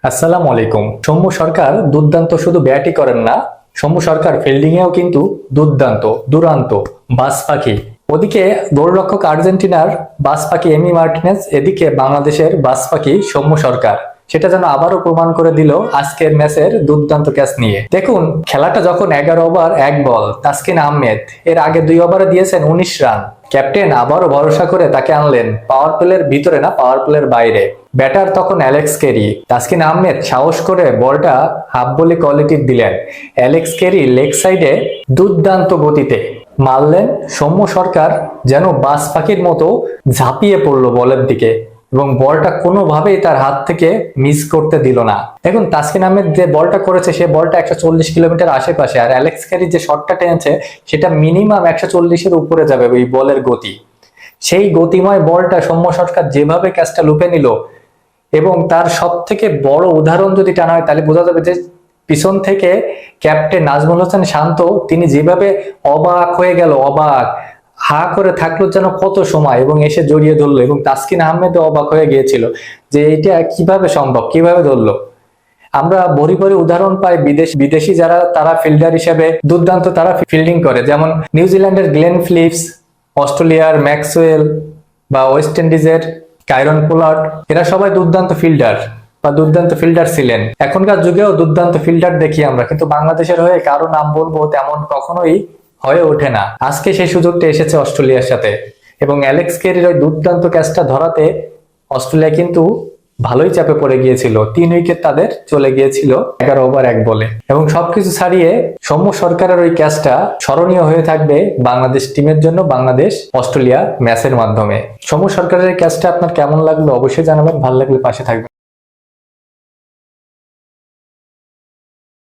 আসসালামু আলাইকুম। সৌম্য সরকার দুর্দান্ত শুধু ব্যাটই করেন না, সৌম্য সরকার ফিল্ডিং এও কিন্তু দুরান্ত বাজ পাখি। ওদিকে গোলরক্ষক আর্জেন্টিনার বাজ পাখি এমি মার্টিনেজ, এদিকে বাংলাদেশের বাজ পাখি সৌম্য সরকার। সেটা যেন আবারও প্রমাণ করে দিল আজকের ম্যাচের দুর্দান্ত ক্যাচ নিয়ে। দেখুন, খেলাটা যখন 11 ওভার 1 বল, তাসকিন আহমেদ এর আগে 2 ওভারে দিয়েছেন 19 রান। ক্যাপ্টেন আবারও ভরসা করে তাকে আনলেন পাওয়ার প্লের ভিতরে না, পাওয়ার প্লের বাইরে। ব্যাটার তখন অ্যালেক্স কেরি। তাসকিন আহমেদ সাহস করে বলটা হাফ বলে কোয়ালিটির দিলেন। অ্যালেক্স কেরি লেগ সাইডে দুর্দান্ত গতিতে মারলেন। সৌম্য সরকার যেন বাজ পাখির মতো ঝাঁপিয়ে পড়লো বলের দিকে এবং বলটা কোনোভাবেই তার হাত থেকে মিস করতে দিল না। দেখুন, তাসকিন আহমেদ যে বলটা করেছে সে বলটা 140 কিলোমিটার আশেপাশে, আর অ্যালেক্স ক্যারি যে শটটা টেনেছে সেটা মিনিমাম 140-এর উপরে যাবে ওই বলের গতি। সেই গতিময় বলটা সৌম্য সরকার যেভাবে ক্যাচটা লুপে নিল, এবং তার সব থেকে বড় উদাহরণ যদি টানা হয় তাহলে বোঝা যাবে যে পিছন থেকে ক্যাপ্টেন নাজমুল হোসেন শান্ত তিনি যেভাবে অবাক হয়ে গেল, অবাক হা করে থাকলো যেন কত সময়, এবং এসে জড়িয়ে ধরলো। এবং তাসকিন আহমেদও অবাক হয়ে গিয়েছিল যে এটা কিভাবে সম্ভব, কিভাবে ধরলো। আমরা ভরি ভরি উদাহরণ পাই বিদেশি যারা তারা ফিল্ডার হিসেবে দুর্দান্ত তারা ফিল্ডিং করে, যেমন নিউজিল্যান্ডের গ্লেন ফিলিপস, অস্ট্রেলিয়ার ম্যাক্সওয়েল বা ওয়েস্ট ইন্ডিজের কাইরন পোলার্ড, এরা সবাই দুর্দান্ত ফিল্ডার বা দুর্দান্ত ফিল্ডার ছিলেন। এখনকার যুগেও দুর্দান্ত ফিল্ডার দেখি আমরা, কিন্তু বাংলাদেশের হয়ে কারো নাম বলবো তেমন কখনোই হয়ে ওঠে না। আজকে সেই সুযোগটা এসেছে অস্ট্রেলিয়ার সাথে, এবং অ্যালেক্স কেরির ওই দুর্দান্ত ক্যাচটা ধরাতে অস্ট্রেলিয়া কিন্তু ভালোই চাপে পড়ে গিয়েছিল। 3 উইকেট তাদের চলে গিয়েছিল 11 ওভার 1 বলে। এবং সবকিছু ছাড়িয়ে সৌম্য সরকারের ওই ক্যাচটা স্মরণীয় হয়ে থাকবে বাংলাদেশ টিমের জন্য বাংলাদেশ অস্ট্রেলিয়া ম্যাচের মাধ্যমে। সৌম্য সরকারের ক্যাচটা আপনার কেমন লাগলো অবশ্যই জানাবেন, ভালো লাগলে পাশে থাকবেন।